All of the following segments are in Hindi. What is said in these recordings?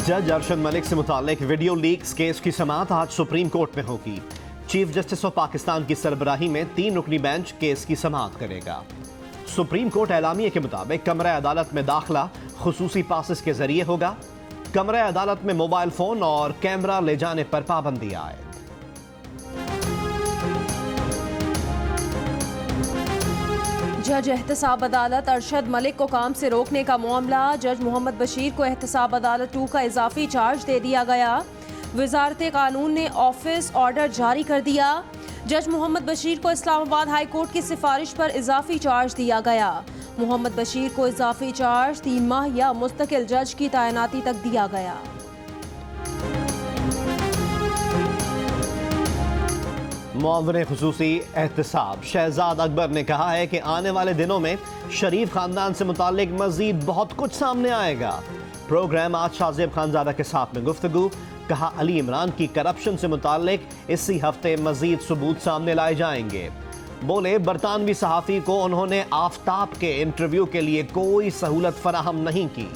जज अरशद मलिक से मुताल्लिक वीडियो लीक्स केस की समाअत आज सुप्रीम कोर्ट में होगी। चीफ जस्टिस ऑफ पाकिस्तान की सरबराही में 3 रुकनी बेंच केस की समाअत करेगा। सुप्रीम कोर्ट एलामिये के मुताबिक कमरे अदालत में दाखिला खुसूसी पासिस के जरिए होगा। कमरे अदालत में मोबाइल फोन और कैमरा ले जाने पर पाबंदी आए। जज एहतसाब अदालत अरशद मलिक को काम से रोकने का मामला। जज मोहम्मद बशीर को एहतसाब अदालत 2 का इजाफी चार्ज दे दिया गया। वजारत कानून ने ऑफिस ऑर्डर जारी कर दिया। जज मोहम्मद बशीर को इस्लामाबाद हाई कोर्ट की सिफारिश पर इजाफी चार्ज दिया गया। मोहम्मद बशीर को इजाफी चार्ज 3 माह या मुस्तकिल जज की तैनाती तक दिया गया। मुआवने खुसूसी एहतसाब शहजाद अकबर ने कहा है कि आने वाले दिनों में शरीफ खानदान से मुताल्लिक मजीद बहुत कुछ सामने आएगा। प्रोग्राम आज शाहजेब खानजादा के साथ में गुफ्तगू। कहा अली इमरान की करप्शन से मुताल्लिक इसी हफ्ते मजीद सबूत सामने लाए जाएंगे। बोले बरतानवी सहाफ़ी को उन्होंने आफ्ताब के इंटरव्यू के लिए कोई सहूलत फराहम नहीं की।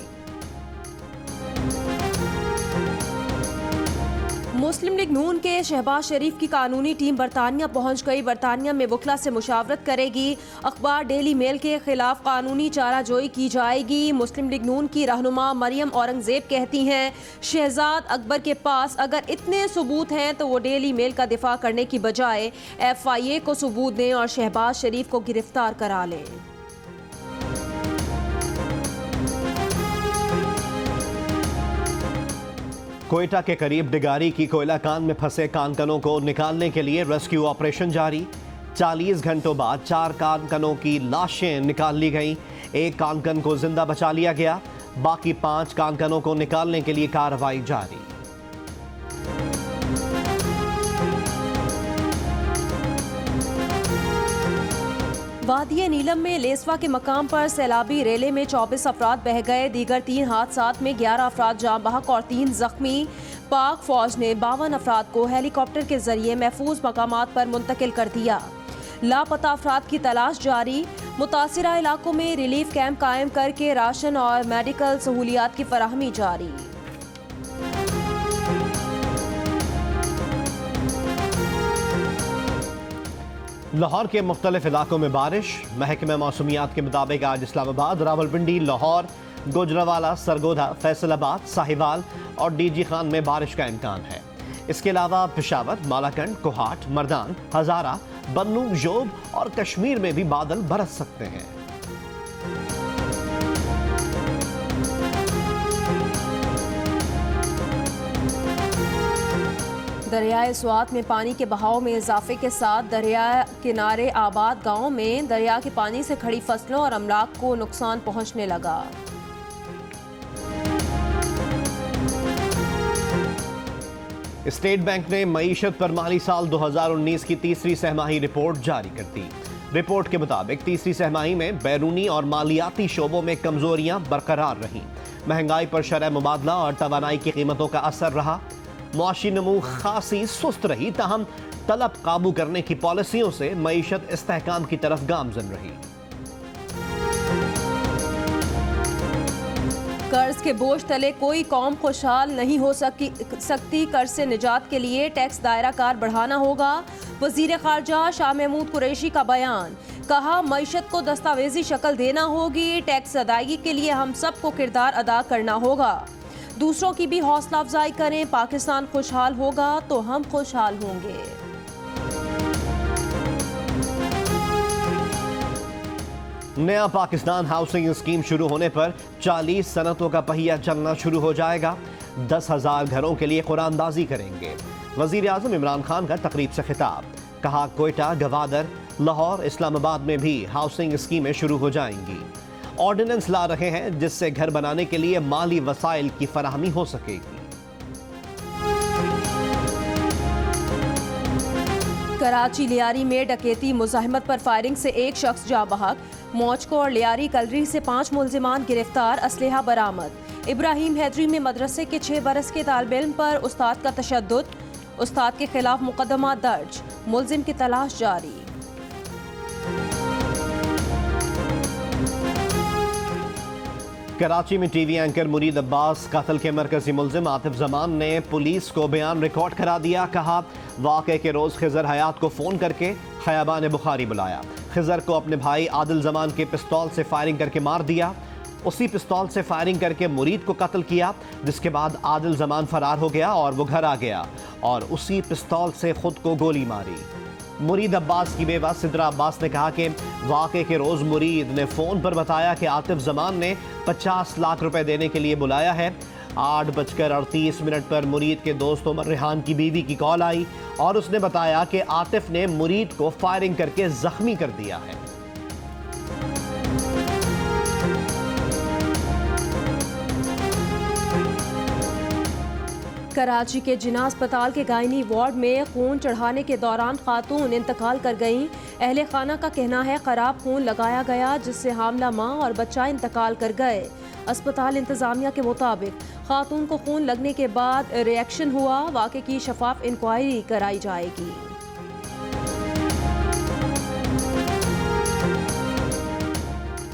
मुस्लिम लीग नून के शहबाज शरीफ की कानूनी टीम बरतानिया पहुंच गई। बरतानिया में वकला से मुशावरत करेगी। अखबार डेली मेल के खिलाफ कानूनी चाराजोई की जाएगी। मुस्लिम लीग नून की रहनुमा मरियम औरंगजेब कहती हैं शहजाद अकबर के पास अगर इतने सबूत हैं तो वो डेली मेल का दिफा करने की बजाय FIA को सबूत दें और शहबाज शरीफ को गिरफ्तार करा लें। कोयटा के करीब डिगारी की कोयला कान में फंसे कानकनों को निकालने के लिए रेस्क्यू ऑपरेशन जारी। 40 घंटों बाद 4 कानकनों की लाशें निकाल ली गईं। एक कानकन को जिंदा बचा लिया गया। बाकी 5 कानकनों को निकालने के लिए कार्रवाई जारी। वादिया नीलम में लेसवा के मकाम पर सैलाबी रेले में 24 अफराद बह गए। दीगर 3 हादसात में 11 अफराद जाँ बहक और 3 जख्मी। पाक फौज ने 52 अफराद को हेलीकॉप्टर के जरिए महफूज मकामात पर मुंतकिल कर दिया। लापता अफराद की तलाश जारी। मुतासिरा इलाकों में रिलीफ कैंप कायम करके राशन और मेडिकल सहूलियात की फराहमी जारी। लाहौर के मुख्तलिफ इलाकों में बारिश। महकमा मौसमियात के मुताबिक आज इस्लामाबाद, रावलपिंडी, लाहौर, गुजरावाला, सरगोधा, फैसलाबाद, साहिवाल और DG खान में बारिश का इम्कान है। इसके अलावा पेशावर, मालाकंड, कोहाट, मर्दान, हजारा, बन्नू, जोब और कश्मीर में भी बादल बरस सकते हैं। दरियाए स्वात में पानी के बहाव में इजाफे के साथ दरिया किनारे आबाद गांवों में दरिया के पानी से खड़ी फसलों और अमलाक को नुकसान पहुंचने लगा। स्टेट बैंक ने मईशत पर माली साल 2019 की तीसरी सहमाही रिपोर्ट जारी कर दी। रिपोर्ट के मुताबिक तीसरी सहमाही में बैरूनी और मालियाती शोबों में कमजोरियां बरकरार रहीं। महंगाई पर शरह मुबादला और तवानाई की कीमतों का असर रहा। मुआशी नमू खासी सुस्त रही, ताहम तलब काबू करने की पॉलिसियों से मईशत इस्तेहकाम की तरफ गामजन रही। कर्ज के बोझ तले कोई कौम खुशहाल नहीं हो सकती। कर्ज से निजात के लिए टैक्स दायरा कार बढ़ाना होगा। वजीर खारजा शाह महमूद कुरैशी का बयान। कहा मईशत को दस्तावेजी शक्ल देना होगी। टैक्स अदायगी के लिए हम सबको किरदार अदा करना होगा। दूसरों की भी हौसला अफजाई करें। पाकिस्तान खुशहाल होगा तो हम खुशहाल होंगे। नया पाकिस्तान हाउसिंग स्कीम शुरू होने पर 40 सनतों का पहिया चलना शुरू हो जाएगा। 10,000 घरों के लिए कुरानदाजी करेंगे। वजीर आजम इमरान खान का तकरीब से खिताब। कहा कोयटा, गवादर, लाहौर, इस्लामाबाद में भी हाउसिंग स्कीमें शुरू हो जाएंगी। ऑर्डिनेंस ला रहे हैं जिससे घर बनाने के लिए माली वसाइल की फराहमी हो सकेगी। कराची लियारी में डकैती मुजाहिमत पर फायरिंग से 1 शख्स जाँ बहक। मौचको और लियारी कलरी से 5 मुलजिमान गिरफ्तार। असलहा बरामद। इब्राहिम हैदरी में मदरसे के 6 बरस के तालिब इल्म पर उस्ताद का तशद्दुद। उस्ताद के खिलाफ मुकदमा दर्ज। मुलजिम की तलाश जारी। कराची में टीवी एंकर मुरीद अब्बास कत्ल के मरकजी मुलजिम आतिफ जमान ने पुलिस को बयान रिकॉर्ड करा दिया। कहा, वाक़े के रोज़ खिजर हयात को फ़ोन करके खयाबान बुखारी बुलाया। खिजर को अपने भाई आदिल जमान के पिस्तौल से फायरिंग करके मार दिया। उसी पिस्तौल से फायरिंग करके मुरीद को कत्ल किया, जिसके बाद आदिल जमान फरार हो गया और वो घर आ गया और उसी पिस्तौल से खुद को गोली मारी। मुरीद अब्बास की बेवा सिद्रा अब्बास ने कहा कि वाक़े के रोज़ मुरीद ने फ़ोन पर बताया कि आतिफ जमान ने 50 लाख रुपए देने के लिए बुलाया है। 8:38 पर मुरीद के दोस्त उमर रेहान की बीवी की कॉल आई और उसने बताया कि आतिफ ने मुरीद को फायरिंग करके जख्मी कर दिया है। कराची के जिना अस्पताल के गायनी वार्ड में खून चढ़ाने के दौरान खातून इंतकाल कर गईं। अहले खाना का कहना है खराब खून लगाया गया, जिससे हामला मां और बच्चा इंतकाल कर गए। अस्पताल इंतजामिया के मुताबिक खातून को खून लगने के बाद रिएक्शन हुआ। वाक़े की शफाफ इंक्वायरी कराई जाएगी।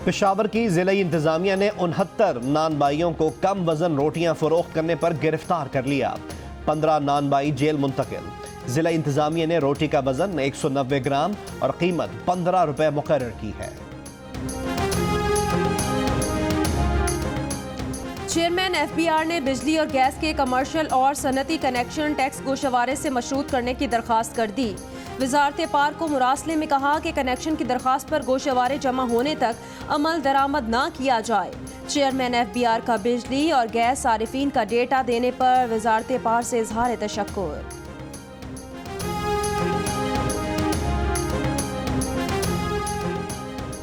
पेशावर की जिला इंतजामिया ने 69 नानबाइयों को कम वजन रोटियां फरोख्त करने पर गिरफ्तार कर लिया। 15 नानबाई जेल मुंतकिल। जिला इंतजामिया ने रोटी का वजन 190 ग्राम और कीमत 15 रुपए मुकर्रर की है। चेयरमैन एफबीआर ने बिजली और गैस के कमर्शियल और सनती कनेक्शन टैक्स गोशवारे से मशरूत करने की दरख्वास्त कर दी। वजारत पार को मुरासले में कहा कि कनेक्शन की दरख्वास्त पर गोशवारे जमा होने तक अमल दरामद ना किया जाए। चेयरमैन एफबीआर का बिजली और गैस सारिफीन का डेटा देने पर वजारत पार से इजहार तशक्कुर।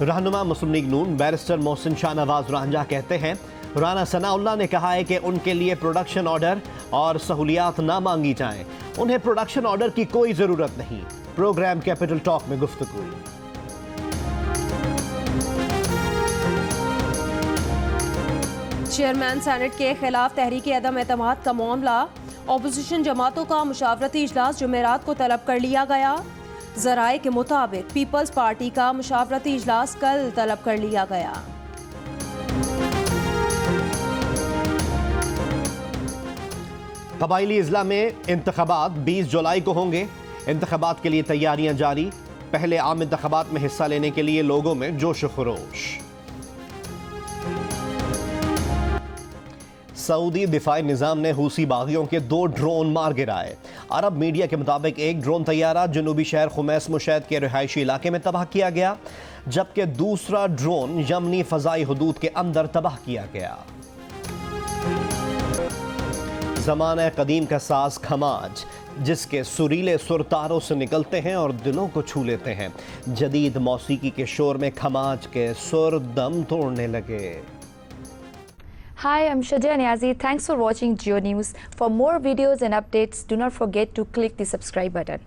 रहनुमा मुस्लिम लीग नून बैरिस्टर मोहसिन शाहनवाज रांझा कहते हैं, राना सनाउल्लाह ने कहा है कि उनके लिए प्रोडक्शन ऑर्डर और सहूलियात ना मांगी जाएं। उन्हें प्रोडक्शन ऑर्डर की कोई जरूरत नहीं। प्रोग्राम कैपिटल टॉक में गुफ्तगू। चेयरमैन सेनेट के खिलाफ तहरीक अदम एतमाद का मामला। अपोजिशन जमातों का मुशावरती इजलास जुमेरात को तलब कर लिया गया। जराए के मुताबिक पीपल्स पार्टी का मुशावरती इजलास कल तलब कर लिया गया। कबायली इजला में इंतखाबात 20 जुलाई को होंगे। इंतखाबात के लिए तैयारियां जारी। पहले आम इंतखाबात में हिस्सा लेने के लिए लोगों में जोश खरोश। सऊदी दिफाई निज़ाम ने हूसी बागियों के 2 ड्रोन मार गिराए। अरब मीडिया के मुताबिक एक ड्रोन तैयारा जनूबी शहर खुमैस मुशैद के रिहायशी इलाके में तबाह किया गया, जबकि दूसरा ड्रोन यमनी फ़ज़ाई हदूद के अंदर तबाह किया गया। ज़माना कदीम का साज खमाज, जिसके सुरीले सुरतारों से निकलते हैं और दिलों को छू लेते हैं। जदीद मौसीकी के शोर में खमाज के सुर दम तोड़ने लगे। Hi, I'm Shadia Niazi. Thanks for watching Geo News. For more videos and updates, do not forget to click the subscribe button.